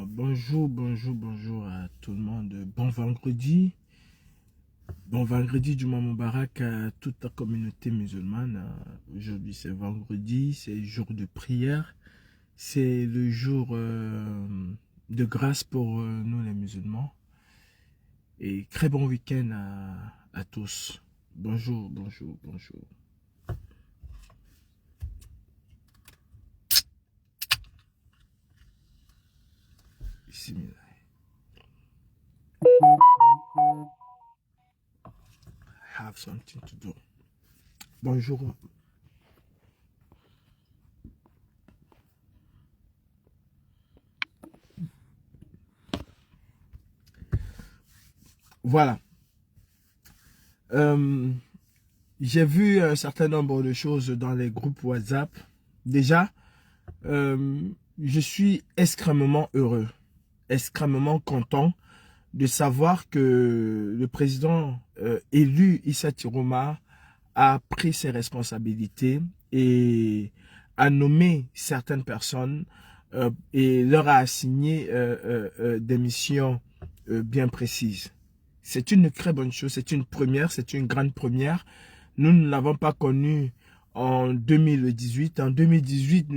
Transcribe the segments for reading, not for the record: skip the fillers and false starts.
Bonjour, bonjour à tout le monde. Bon vendredi. Bon vendredi du Moubarak à toute la communauté musulmane. Aujourd'hui c'est vendredi, c'est jour de prière. C'est le jour de grâce pour nous les musulmans. Et très bon week-end à tous. Bonjour. Bismillah. I have something to do. Bonjour. Voilà. J'ai vu un certain nombre de choses dans les groupes WhatsApp. Déjà, je suis extrêmement heureux, extrêmement content de savoir que le président élu Issa Tiroma a pris ses responsabilités et a nommé certaines personnes et leur a assigné des missions bien précises. C'est une très bonne chose, c'est une première, c'est une grande première. Nous ne l'avons pas connu en 2018. En 2018,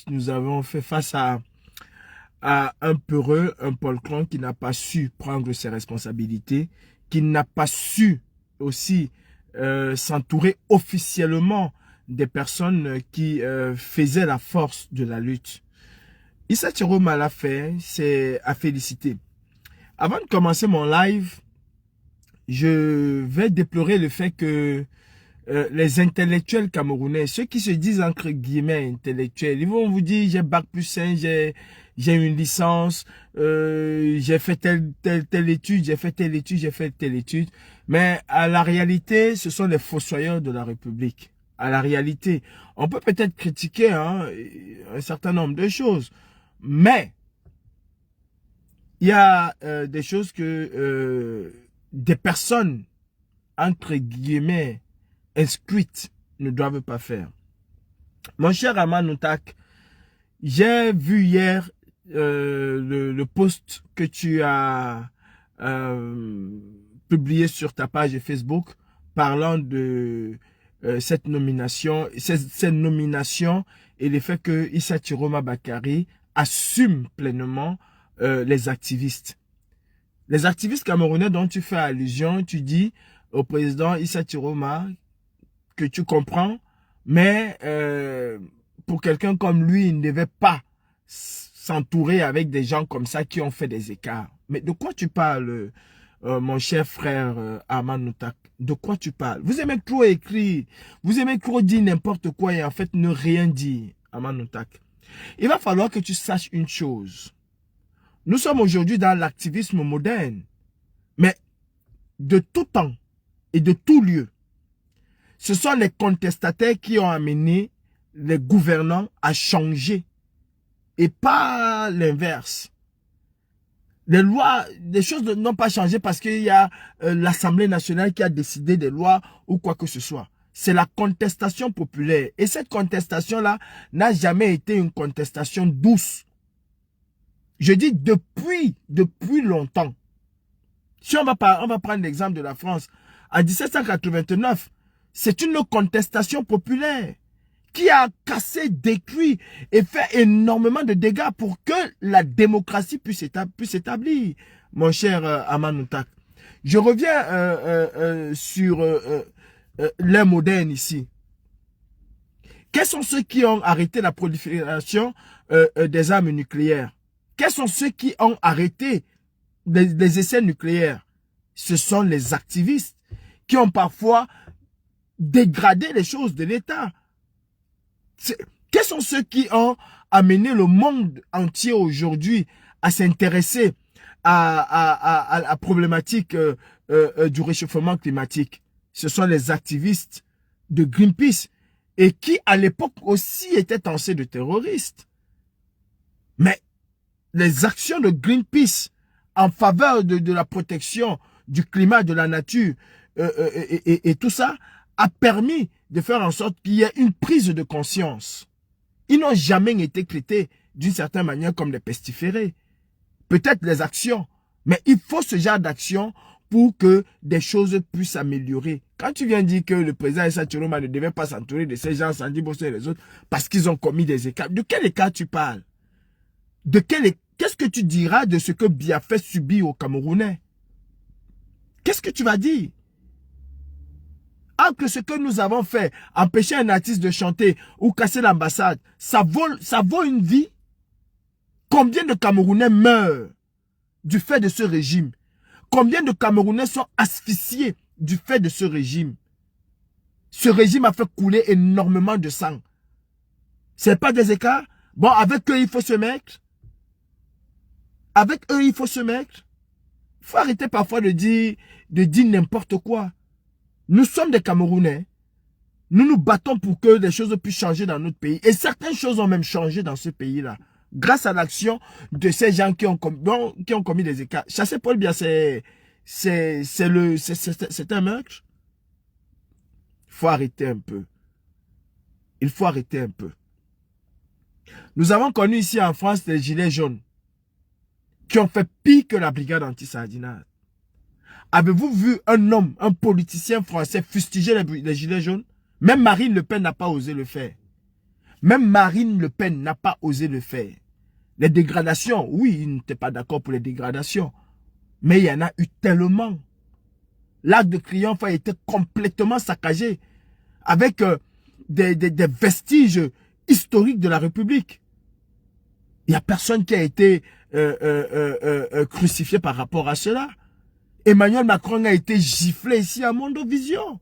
nous avons fait face à un peureux, un Paul Clan qui n'a pas su prendre ses responsabilités, qui n'a pas su aussi s'entourer officiellement des personnes qui faisaient la force de la lutte. Issa Tiroma l'a fait, c'est à féliciter. Avant de commencer mon live, je vais déplorer le fait que les intellectuels camerounais, ceux qui se disent entre guillemets intellectuels, ils vont vous dire j'ai bac plus 5, j'ai une licence, j'ai fait telle étude, j'ai fait telle étude. Mais à la réalité, ce sont les fossoyeurs de la République. À la réalité, on peut peut-être critiquer un certain nombre de choses, mais il y a des choses que des personnes, entre guillemets, inscrites ne doivent pas faire. Mon cher Amanoutak, j'ai vu hier le post que tu as publié sur ta page Facebook parlant de cette nomination et le fait que Issa Tiroma Bakari assume pleinement les activistes. Les activistes camerounais dont tu fais allusion, tu dis au président Issa Tiroma que tu comprends, mais pour quelqu'un comme lui, il ne devait pas s'entourer avec des gens comme ça qui ont fait des écarts. Mais de quoi tu parles, mon cher frère Amanoutak? De quoi tu parles? Vous aimez trop écrire, vous aimez trop dire n'importe quoi et en fait ne rien dire, Amanoutak. Il va falloir que tu saches une chose. Nous sommes aujourd'hui dans l'activisme moderne, mais de tout temps et de tout lieu, ce sont les contestataires qui ont amené les gouvernants à changer et pas l'inverse. Les lois, les choses n'ont pas changé parce qu'il y a l'Assemblée nationale qui a décidé des lois ou quoi que ce soit. C'est la contestation populaire. Et cette contestation-là n'a jamais été une contestation douce. Je dis depuis longtemps. Si on va prendre l'exemple de la France, en 1789, c'est une contestation populaire qui a cassé, détruit et fait énormément de dégâts pour que la démocratie puisse s'établir, mon cher Amanoutak. Je reviens sur l'ère moderne ici. Quels sont ceux qui ont arrêté la prolifération des armes nucléaires? Quels sont ceux qui ont arrêté les essais nucléaires? Ce sont les activistes qui ont parfois dégradé les choses de l'État. Quels sont ceux qui ont amené le monde entier aujourd'hui à s'intéresser à la problématique du réchauffement climatique? Ce sont les activistes de Greenpeace et qui à l'époque aussi étaient taxés de terroristes. Mais les actions de Greenpeace en faveur de la protection du climat, de la nature et tout ça a permis de faire en sorte qu'il y ait une prise de conscience. Ils n'ont jamais été traités d'une certaine manière comme des pestiférés. Peut-être les actions, mais il faut ce genre d'action pour que des choses puissent s'améliorer. Quand tu viens dire que le président Issa Chiroma ne devait pas s'entourer de ces gens, Sandi Bosso et les autres, parce qu'ils ont commis des écarts, de quel écart tu parles? Qu'est-ce que tu diras de ce que Biafra subit aux Camerounais? Qu'est-ce que tu vas dire? Que ce que nous avons fait, empêcher un artiste de chanter ou casser l'ambassade, ça vaut une vie? Combien de Camerounais meurent du fait de ce régime? Combien de Camerounais sont asphyxiés du fait de ce régime? Ce régime a fait couler énormément de sang. Ce n'est pas des écarts? Bon, avec eux, il faut se mettre. Avec eux, il faut se mettre. Il faut arrêter parfois de dire n'importe quoi. Nous sommes des Camerounais. Nous nous battons pour que les choses puissent changer dans notre pays. Et certaines choses ont même changé dans ce pays-là. Grâce à l'action de ces gens qui ont commis des écarts. Chasser Paul Biya, c'est un meurtre. Il faut arrêter un peu. Il faut arrêter un peu. Nous avons connu ici en France les gilets jaunes qui ont fait pire que la brigade anti-sardinage. Avez-vous vu un homme, un politicien français fustiger les gilets jaunes? Même Marine Le Pen n'a pas osé le faire. Même Marine Le Pen n'a pas osé le faire. Les dégradations, oui, il n'était pas d'accord pour les dégradations. Mais il y en a eu tellement. L'Arc de Triomphe a été complètement saccagé. Avec des vestiges historiques de la République. Il n'y a personne qui a été crucifié par rapport à cela. Emmanuel Macron a été giflé ici à Mondovision.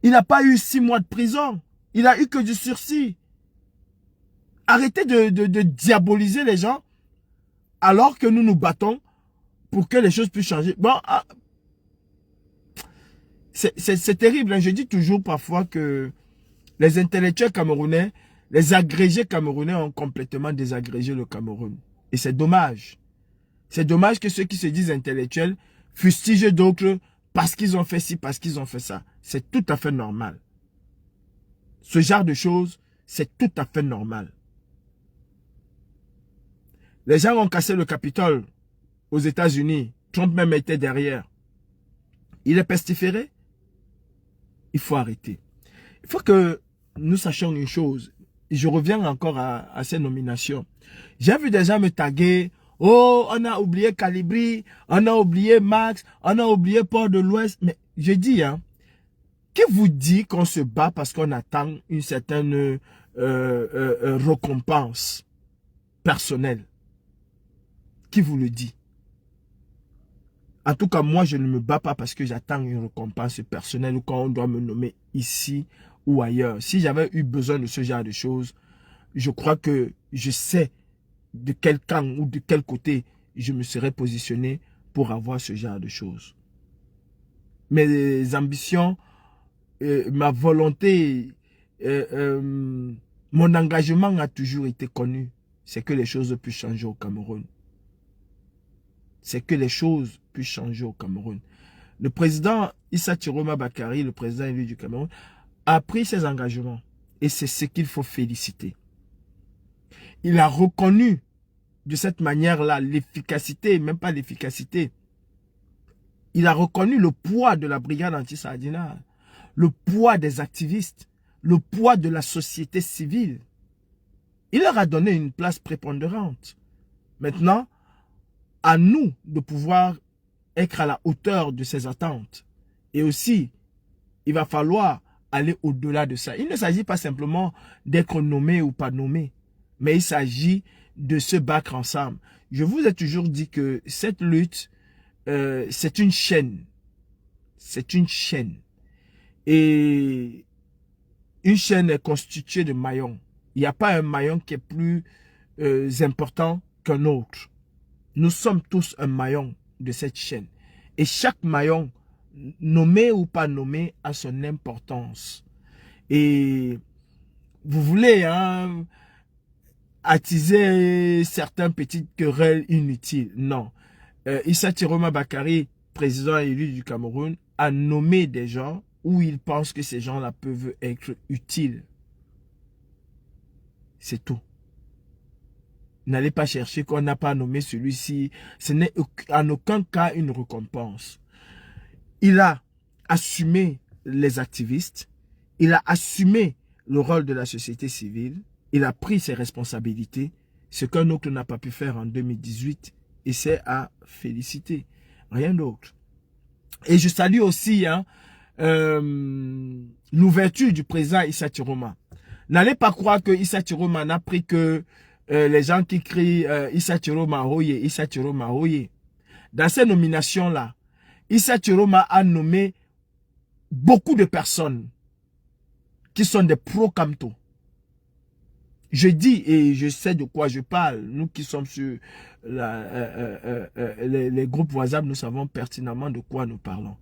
Il n'a pas eu 6 mois de prison. Il n'a eu que du sursis. Arrêtez de diaboliser les gens alors que nous nous battons pour que les choses puissent changer. Bon, c'est terrible. Hein. Je dis toujours parfois que les intellectuels camerounais, les agrégés camerounais ont complètement désagrégé le Cameroun. Et c'est dommage. C'est dommage que ceux qui se disent intellectuels fustigent d'autres parce qu'ils ont fait ci, parce qu'ils ont fait ça. C'est tout à fait normal. Ce genre de choses, c'est tout à fait normal. Les gens ont cassé le Capitole aux États-Unis. Trump même était derrière. Il est pestiféré. Il faut arrêter. Il faut que nous sachions une chose. Je reviens encore à ces nominations. J'ai vu des gens me taguer. Oh, on a oublié Calibri, on a oublié Max, on a oublié Port de l'Ouest. Mais je dis, hein, qui vous dit qu'on se bat parce qu'on attend une certaine récompense personnelle? Qui vous le dit? En tout cas, moi, je ne me bats pas parce que j'attends une récompense personnelle ou quand on doit me nommer ici ou ailleurs. Si j'avais eu besoin de ce genre de choses, je crois que je sais de quel camp ou de quel côté je me serais positionné pour avoir ce genre de choses. Mes ambitions, ma volonté, mon engagement a toujours été connu. C'est que les choses puissent changer au Cameroun. C'est que les choses puissent changer au Cameroun. Le président Issa Chiroma Bakary, le président élu du Cameroun, a pris ses engagements. Et c'est ce qu'il faut féliciter. Il a reconnu de cette manière-là l'efficacité, même pas l'efficacité. Il a reconnu le poids de la brigade anti-sardinage, le poids des activistes, le poids de la société civile. Il leur a donné une place prépondérante. Maintenant, à nous de pouvoir être à la hauteur de ces attentes. Et aussi, il va falloir aller au-delà de ça. Il ne s'agit pas simplement d'être nommé ou pas nommé, mais il s'agit de se battre ensemble. Je vous ai toujours dit que cette lutte, c'est une chaîne. C'est une chaîne. Et une chaîne est constituée de maillons. Il n'y a pas un maillon qui est plus important qu'un autre. Nous sommes tous un maillon de cette chaîne. Et chaque maillon, nommé ou pas nommé, a son importance. Et vous voulez attiser certaines petites querelles inutiles. Non. Issa Chiroma Bakary, président élu du Cameroun, a nommé des gens où il pense que ces gens-là peuvent être utiles. C'est tout. N'allez pas chercher qu'on n'a pas nommé celui-ci. Ce n'est en aucun cas une récompense. Il a assumé les activistes. Il a assumé le rôle de la société civile. Il a pris ses responsabilités. Ce qu'un autre n'a pas pu faire en 2018. Et c'est à féliciter. Rien d'autre. Et je salue aussi l'ouverture du président Issa Chiroma. N'allez pas croire que Issa Chiroma n'a pris que les gens qui crient Issa Chiroma Oye, Issa Chiroma Oye. Dans ces nominations-là, Issa Chiroma a nommé beaucoup de personnes qui sont des pro-Kamto. Je dis, et je sais de quoi je parle, nous qui sommes sur les groupes WhatsApp, nous savons pertinemment de quoi nous parlons.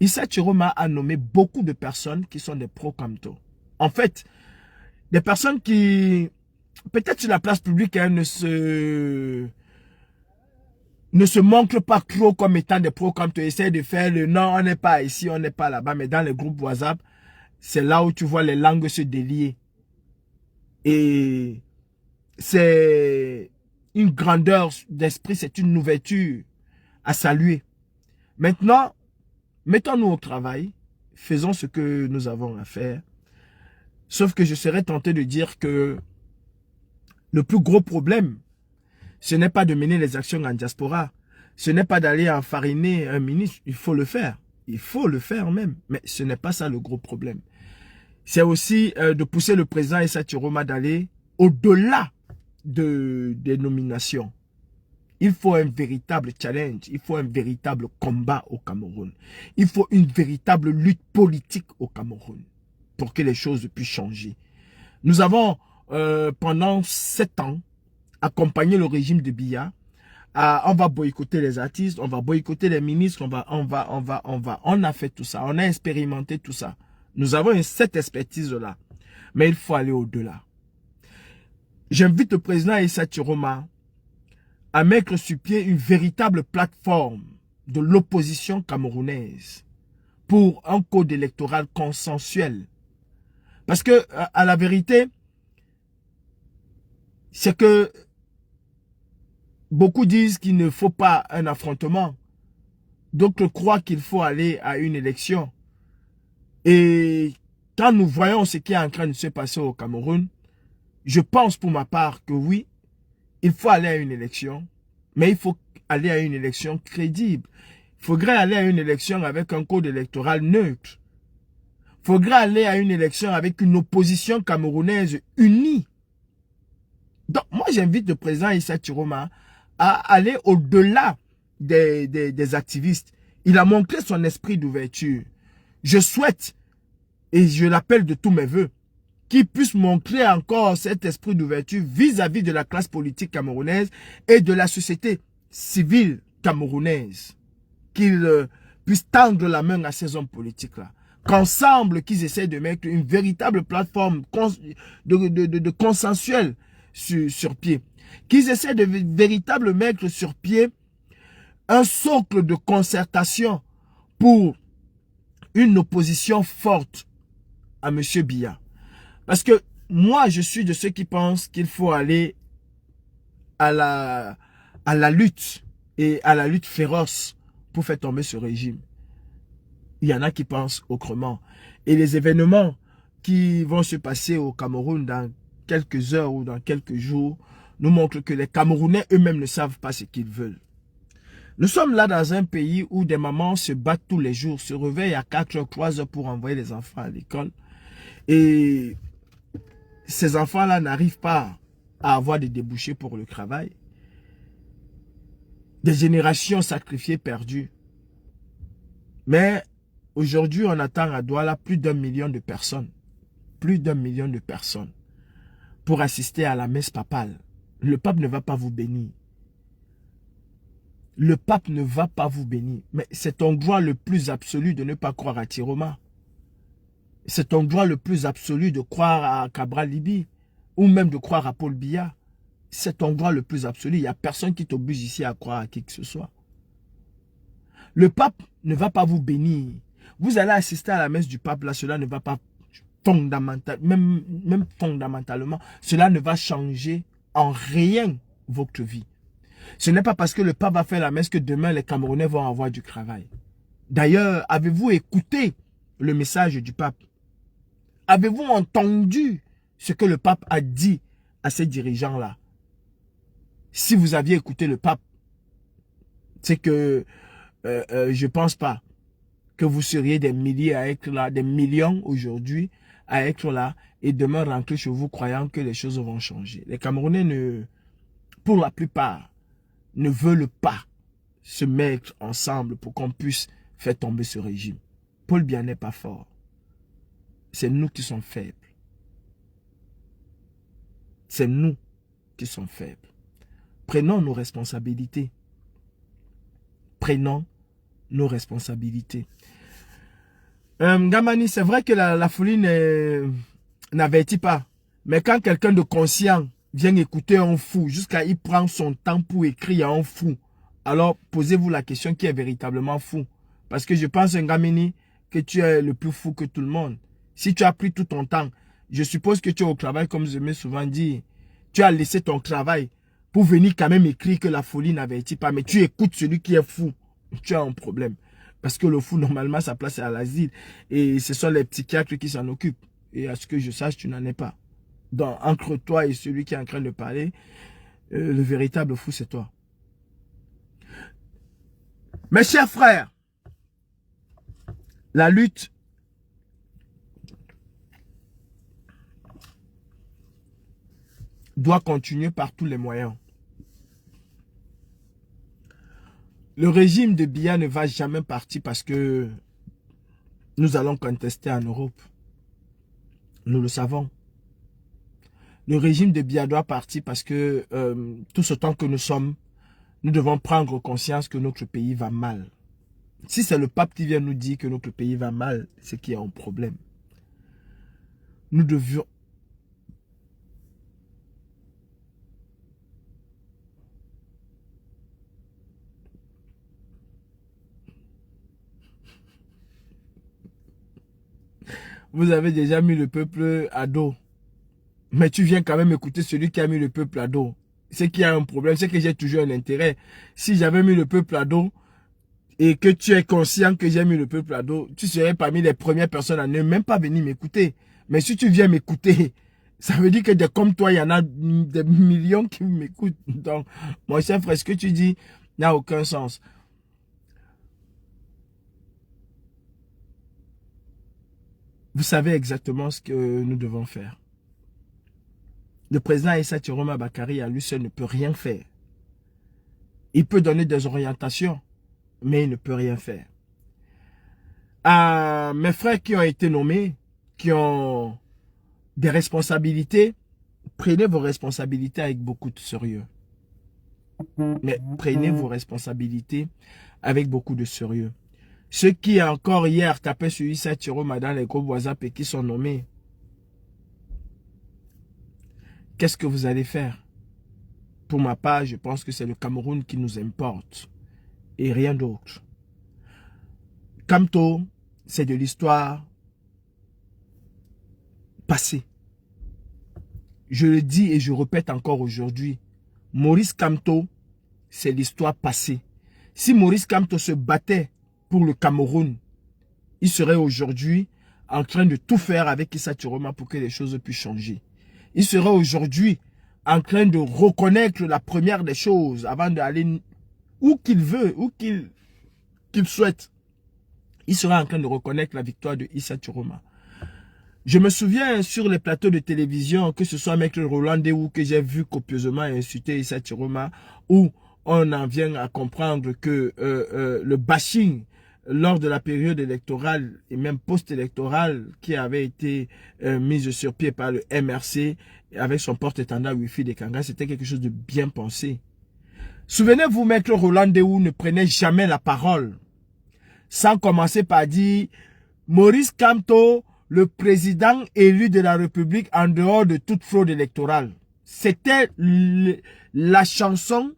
Issa Chiroma a nommé beaucoup de personnes qui sont des pro-Kamto. En fait, des personnes qui, peut-être sur la place publique, ne se montrent pas trop comme étant des pro-Kamto, essaient de faire le non, on n'est pas ici, on n'est pas là-bas, mais dans les groupes WhatsApp, c'est là où tu vois les langues se délier. Et c'est une grandeur d'esprit, c'est une ouverture à saluer. Maintenant, mettons-nous au travail, faisons ce que nous avons à faire. Sauf que je serais tenté de dire que le plus gros problème, ce n'est pas de mener les actions en diaspora. Ce n'est pas d'aller enfariner un ministre. Il faut le faire. Il faut le faire même. Mais ce n'est pas ça le gros problème. C'est aussi de pousser le président Issa Chiroma d'aller au-delà des nominations. Il faut un véritable challenge. Il faut un véritable combat au Cameroun. Il faut une véritable lutte politique au Cameroun pour que les choses puissent changer. Nous avons, pendant 7 ans, accompagné le régime de Biya. On va boycotter les artistes, on va boycotter les ministres, on a fait tout ça, on a expérimenté tout ça. Nous avons cette expertise-là. Mais il faut aller au-delà. J'invite le président Issa Chiroma à mettre sur pied une véritable plateforme de l'opposition camerounaise pour un code électoral consensuel. Parce que, à la vérité, c'est que beaucoup disent qu'il ne faut pas un affrontement. D'autres croient qu'il faut aller à une élection. Et quand nous voyons ce qui est en train de se passer au Cameroun, je pense pour ma part que oui, il faut aller à une élection, mais il faut aller à une élection crédible. Il faudrait aller à une élection avec un code électoral neutre. Il faudrait aller à une élection avec une opposition camerounaise unie. Donc moi j'invite le président Issa Chiroma à aller au-delà des activistes. Il a montré son esprit d'ouverture. Je souhaite, et je l'appelle de tous mes voeux, qu'il puisse montrer encore cet esprit d'ouverture vis-à-vis de la classe politique camerounaise et de la société civile camerounaise. Qu'il puisse tendre la main à ces hommes politiques-là. Qu'ensemble, qu'ils essaient de mettre une véritable plateforme de consensuel sur pied. Qu'ils essaient de véritablement mettre sur pied un socle de concertation pour une opposition forte à M. Biya. Parce que moi, je suis de ceux qui pensent qu'il faut aller à la lutte et à la lutte féroce pour faire tomber ce régime. Il y en a qui pensent autrement. Et les événements qui vont se passer au Cameroun dans quelques heures ou dans quelques jours nous montrent que les Camerounais eux-mêmes ne savent pas ce qu'ils veulent. Nous sommes là dans un pays où des mamans se battent tous les jours, se réveillent à 4 h, 3 h pour envoyer les enfants à l'école. Et ces enfants-là n'arrivent pas à avoir des débouchés pour le travail. Des générations sacrifiées, perdues. Mais aujourd'hui, on attend à Douala plus d'1 million de personnes. Plus d'1 million de personnes pour assister à la messe papale. Le pape ne va pas vous bénir. Le pape ne va pas vous bénir. Mais c'est ton droit le plus absolu de ne pas croire à Chiroma. C'est ton droit le plus absolu de croire à Cabral Libi. Ou même de croire à Paul Biya. C'est ton droit le plus absolu. Il n'y a personne qui t'oblige ici à croire à qui que ce soit. Le pape ne va pas vous bénir. Vous allez assister à la messe du pape. Là, cela ne va pas même fondamentalement. Cela ne va changer en rien votre vie. Ce n'est pas parce que le pape va faire la messe que demain les Camerounais vont avoir du travail. D'ailleurs, avez-vous écouté le message du pape? Avez-vous entendu ce que le pape a dit à ces dirigeants-là? Si vous aviez écouté le pape, c'est que je ne pense pas que vous seriez des milliers à être là, des millions aujourd'hui à être là et demain rentrer chez vous croyant que les choses vont changer. Les Camerounais, pour la plupart, ne veulent pas se mettre ensemble pour qu'on puisse faire tomber ce régime. Paul Biya n'est pas fort. C'est nous qui sommes faibles. C'est nous qui sommes faibles. Prenons nos responsabilités. Prenons nos responsabilités. Gamani, c'est vrai que la folie n'avertit pas. Mais quand quelqu'un de conscient vient écouter un fou, jusqu'à il prend son temps pour écrire à un fou, alors posez-vous la question qui est véritablement fou. Parce que je pense, Ngamini, que tu es le plus fou que tout le monde. Si tu as pris tout ton temps, je suppose que tu es au travail, comme je m'ai souvent dit. Tu as laissé ton travail pour venir quand même écrire que la folie n'avertit pas. Mais tu écoutes celui qui est fou. Tu as un problème. Parce que le fou, normalement, sa place est à l'asile. Et ce sont les psychiatres qui s'en occupent. Et à ce que je sache, tu n'en es pas. Donc, entre toi et celui qui est en train de parler, le véritable fou, c'est toi. Mes chers frères, la lutte doit continuer par tous les moyens. Le régime de Biya ne va jamais partir parce que nous allons contester en Europe. Nous le savons. Le régime de Biya doit partir parce que tout ce temps que nous sommes, nous devons prendre conscience que notre pays va mal. Si c'est le pape qui vient nous dire que notre pays va mal, c'est qu'il y a un problème. Nous devions... Vous avez déjà mis le peuple à dos. Mais tu viens quand même écouter celui qui a mis le peuple à dos. C'est qu'il y a un problème, c'est que j'ai toujours un intérêt. Si j'avais mis le peuple à dos et que tu es conscient que j'ai mis le peuple à dos, tu serais parmi les premières personnes à ne même pas venir m'écouter. Mais si tu viens m'écouter, ça veut dire que comme toi, il y en a des millions qui m'écoutent. Donc, mon cher frère, ce que tu dis n'a aucun sens. Vous savez exactement ce que nous devons faire. Le président Issa Tiroma Bakary à lui seul ne peut rien faire. Il peut donner des orientations, mais il ne peut rien faire. À mes frères qui ont été nommés, qui ont des responsabilités, prenez vos responsabilités avec beaucoup de sérieux. Mais prenez vos responsabilités avec beaucoup de sérieux. Ceux qui encore hier tapaient sur Issa Tiroma dans les groupes WhatsApp et qui sont nommés, qu'est-ce que vous allez faire? Pour ma part, je pense que c'est le Cameroun qui nous importe et rien d'autre. Kamto, c'est de l'histoire passée. Je le dis et je répète encore aujourd'hui, Maurice Kamto, c'est l'histoire passée. Si Maurice Kamto se battait pour le Cameroun, il serait aujourd'hui en train de tout faire avec Issa Tiroma pour que les choses puissent changer. Il serait aujourd'hui en train de reconnaître la première des choses avant d'aller où qu'il veut, où qu'il souhaite. Il serait en train de reconnaître la victoire de Issa Tiroma. Je me souviens sur les plateaux de télévision, que ce soit Maître Roland ou que j'ai vu copieusement insulter Issa Tiroma, où on en vient à comprendre que le bashing lors de la période électorale et même post-électorale qui avait été mise sur pied par le MRC avec son porte-étendard Wifi de Kanga, c'était quelque chose de bien pensé. Souvenez-vous, Maître Roland Deou ne prenait jamais la parole sans commencer par dire Maurice Kamto, le président élu de la République en dehors de toute fraude électorale. C'était la chanson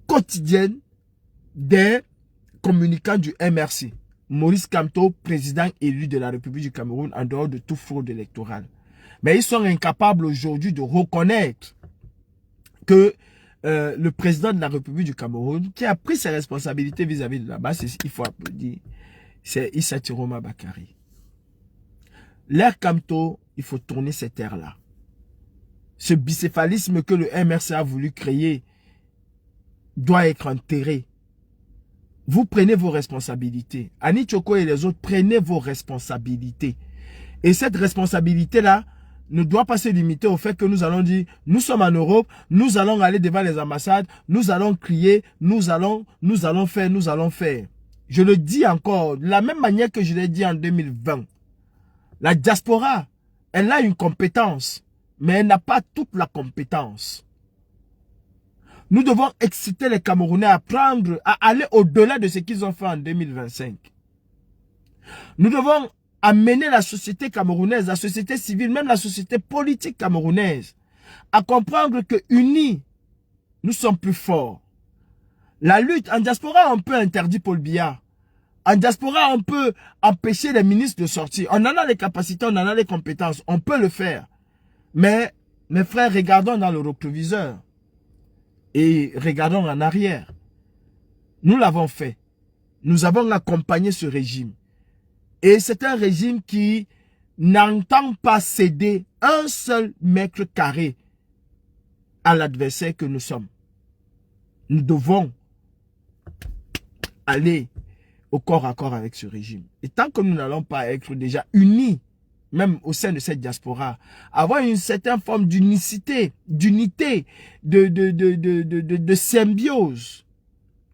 quotidienne des communicants du MRC. Maurice Kamto, président élu de la République du Cameroun en dehors de toute fraude électorale. Mais ils sont incapables aujourd'hui de reconnaître que le président de la République du Cameroun, qui a pris ses responsabilités vis-à-vis de la base, il faut applaudir, c'est Issa Tiroma Bakary. L'ère Kamto, il faut tourner cette ère-là. Ce bicéphalisme que le MRC a voulu créer doit être enterré. Vous prenez vos responsabilités. Annie Tchoko et les autres, prenez vos responsabilités. Et cette responsabilité-là ne doit pas se limiter au fait que nous allons dire, nous sommes en Europe, nous allons aller devant les ambassades, nous allons crier, nous allons faire. Je le dis encore, de la même manière que je l'ai dit en 2020. La diaspora, elle a une compétence, mais elle n'a pas toute la compétence. Nous devons exciter les Camerounais à aller au-delà de ce qu'ils ont fait en 2025. Nous devons amener la société camerounaise, la société civile, même la société politique camerounaise, à comprendre que unis, nous sommes plus forts. La lutte en diaspora, on peut interdire Paul Biya. En diaspora, on peut empêcher les ministres de sortir. On en a les capacités, on en a les compétences. On peut le faire. Mais, mes frères, regardons dans le rétroviseur. Et regardons en arrière. Nous l'avons fait. Nous avons accompagné ce régime. Et c'est un régime qui n'entend pas céder un seul mètre carré à l'adversaire que nous sommes. Nous devons aller au corps à corps avec ce régime. Et tant que nous n'allons pas être déjà unis, même au sein de cette diaspora, avoir une certaine forme d'unicité, d'unité, de symbiose,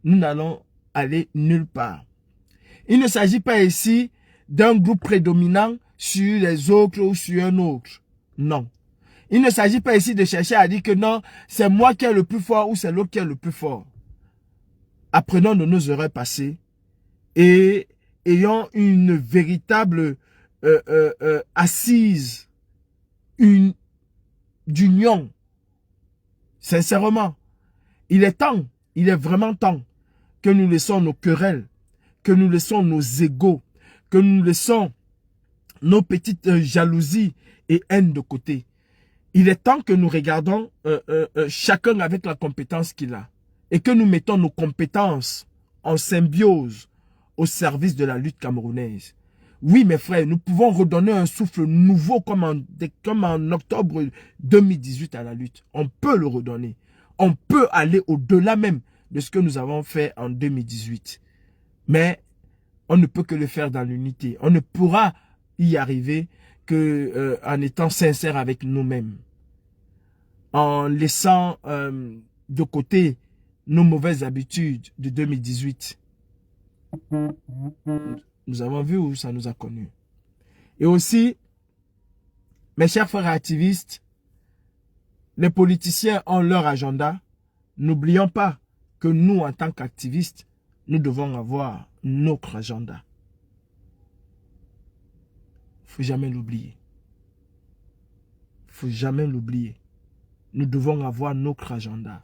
nous n'allons aller nulle part. Il ne s'agit pas ici d'un groupe prédominant sur les autres ou sur un autre. Non. Il ne s'agit pas ici de chercher à dire que non, c'est moi qui est le plus fort ou c'est l'autre qui est le plus fort. Apprenons de nos erreurs passées et ayons une véritable assise d'union. Sincèrement, il est vraiment temps que nous laissons nos querelles, que nous laissons nos égos, que nous laissons nos petites jalousies et haines de côté. Il est temps que nous regardons chacun avec la compétence qu'il a et que nous mettons nos compétences en symbiose au service de la lutte camerounaise. Oui, mes frères, nous pouvons redonner un souffle nouveau comme en octobre 2018 à la lutte. On peut le redonner. On peut aller au-delà même de ce que nous avons fait en 2018. Mais on ne peut que le faire dans l'unité. On ne pourra y arriver que en étant sincère avec nous-mêmes. En laissant de côté nos mauvaises habitudes de 2018. Nous avons vu où ça nous a connus. Et aussi, mes chers frères activistes, les politiciens ont leur agenda. N'oublions pas que nous, en tant qu'activistes, nous devons avoir notre agenda. Il ne faut jamais l'oublier. Il ne faut jamais l'oublier. Nous devons avoir notre agenda.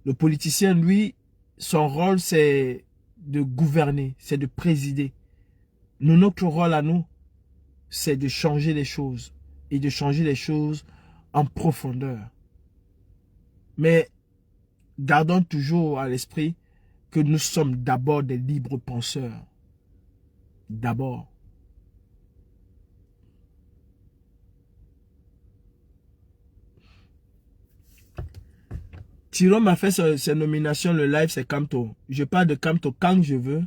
Le politicien, lui, son rôle, c'est de gouverner, c'est de présider. Nous, notre rôle à nous, c'est de changer les choses. Et de changer les choses en profondeur. Mais gardons toujours à l'esprit que nous sommes d'abord des libres penseurs. D'abord. Thilo m'a fait ses nominations, le live c'est Kamto. Je parle de Kamto quand je veux,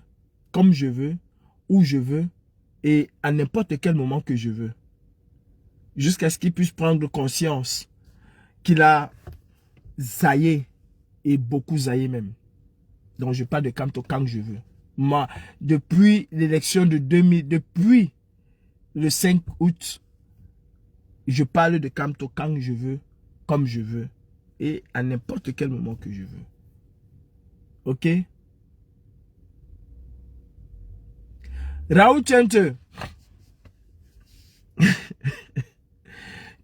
comme je veux, où je veux et à n'importe quel moment que je veux. Jusqu'à ce qu'il puisse prendre conscience qu'il a zaillé et beaucoup zaillé même. Donc je parle de Kamto quand je veux. Moi, depuis l'élection de 2000, depuis le 5 août, je parle de Kamto quand je veux, comme je veux. Et à n'importe quel moment que je veux. Ok? Raoul Tchente.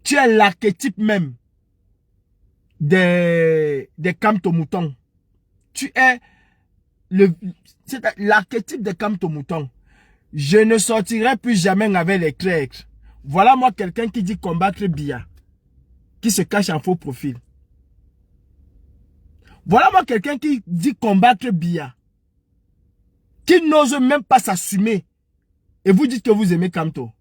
Tu es l'archétype même des Kamto moutons. Tu es l'archétype des Kamto moutons. Je ne sortirai plus jamais avec les traîtres. Voilà moi quelqu'un qui dit combattre Biya. Qui se cache en faux profil. Voilà moi quelqu'un qui dit combattre Biya, qui n'ose même pas s'assumer. Et vous dites que vous aimez Kamto.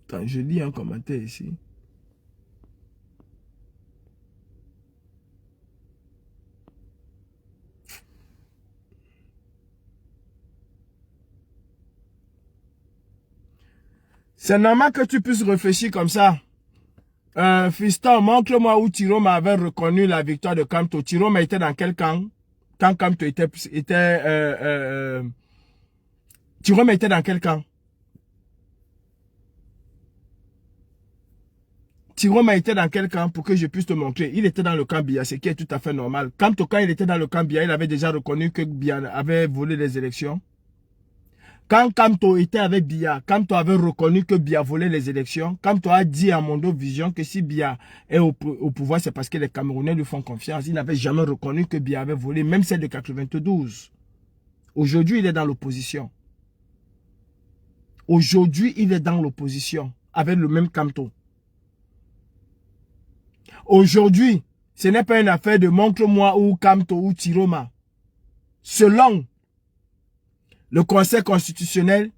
Attends, je lis un commentaire ici. C'est normal que tu puisses réfléchir comme ça. Fiston, montre-moi où Tirome avait reconnu la victoire de Kamto. Tirome était dans quel camp? Quand Kamto Tirome était dans quel camp? Tirome était dans quel camp pour que je puisse te montrer? Il était dans le camp Biya, ce qui est tout à fait normal. Kamto, quand il était dans le camp Biya, il avait déjà reconnu que Biya avait volé les élections. Quand Kamto était avec Biya, Kamto avait reconnu que Biya volait les élections. Kamto a dit à Mondo Vision que si Biya est au pouvoir, c'est parce que les Camerounais lui font confiance. Il n'avait jamais reconnu que Biya avait volé, même celle de 92. Aujourd'hui, il est dans l'opposition. Aujourd'hui, il est dans l'opposition avec le même Kamto. Aujourd'hui, ce n'est pas une affaire de montre-moi où Kamto ou Tiroma. Selon le Conseil constitutionnel,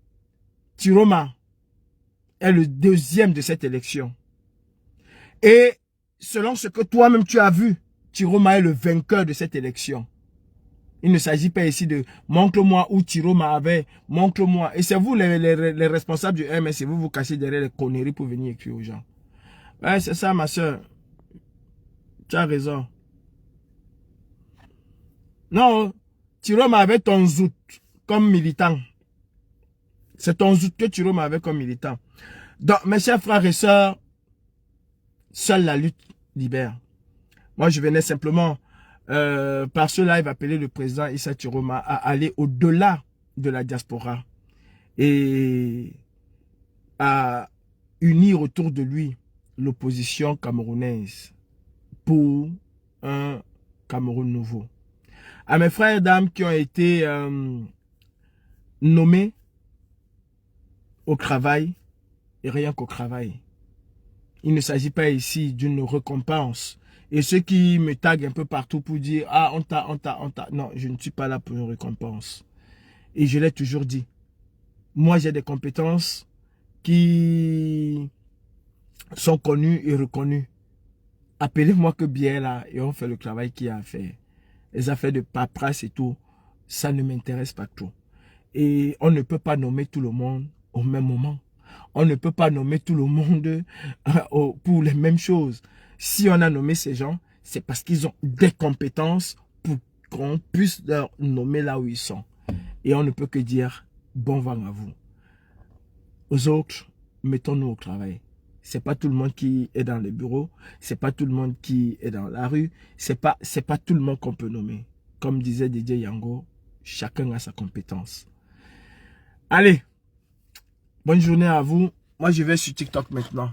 Tiroma est le deuxième de cette élection. Et selon ce que toi-même tu as vu, Tiroma est le vainqueur de cette élection. Il ne s'agit pas ici de montre-moi où Tiroma avait, montre-moi. Et c'est vous les responsables du MS, et vous vous cachez derrière les conneries pour venir écrire aux gens. Ouais, c'est ça ma soeur. Tu as raison. Non, Tiroma avait ton zout comme militant. C'est ton zout que Tiroma avait comme militant. Donc, mes chers frères et sœurs, seule la lutte libère. Moi, je venais simplement, par ce live, appeler le président Issa Tiroma à aller au-delà de la diaspora et à unir autour de lui l'opposition camerounaise pour un Cameroun nouveau. À mes frères et dames qui ont été nommés au travail, et rien qu'au travail. Il ne s'agit pas ici d'une récompense. Et ceux qui me taguent un peu partout pour dire « Ah, on t'a. » Non, je ne suis pas là pour une récompense. Et je l'ai toujours dit. Moi, j'ai des compétences qui sont connues et reconnues. Appelez-moi que bien là et on fait le travail qu'il y a à faire. Les affaires de paperasse et tout, ça ne m'intéresse pas trop. Et on ne peut pas nommer tout le monde au même moment. On ne peut pas nommer tout le monde pour les mêmes choses. Si on a nommé ces gens, c'est parce qu'ils ont des compétences pour qu'on puisse leur nommer là où ils sont. Et on ne peut que dire bon vent à vous. Aux autres, mettons-nous au travail. C'est pas tout le monde qui est dans les bureaux, c'est pas tout le monde qui est dans la rue, c'est pas tout le monde qu'on peut nommer. Comme disait Didier Yango, chacun a sa compétence. Allez, bonne journée à vous. Moi, je vais sur TikTok maintenant.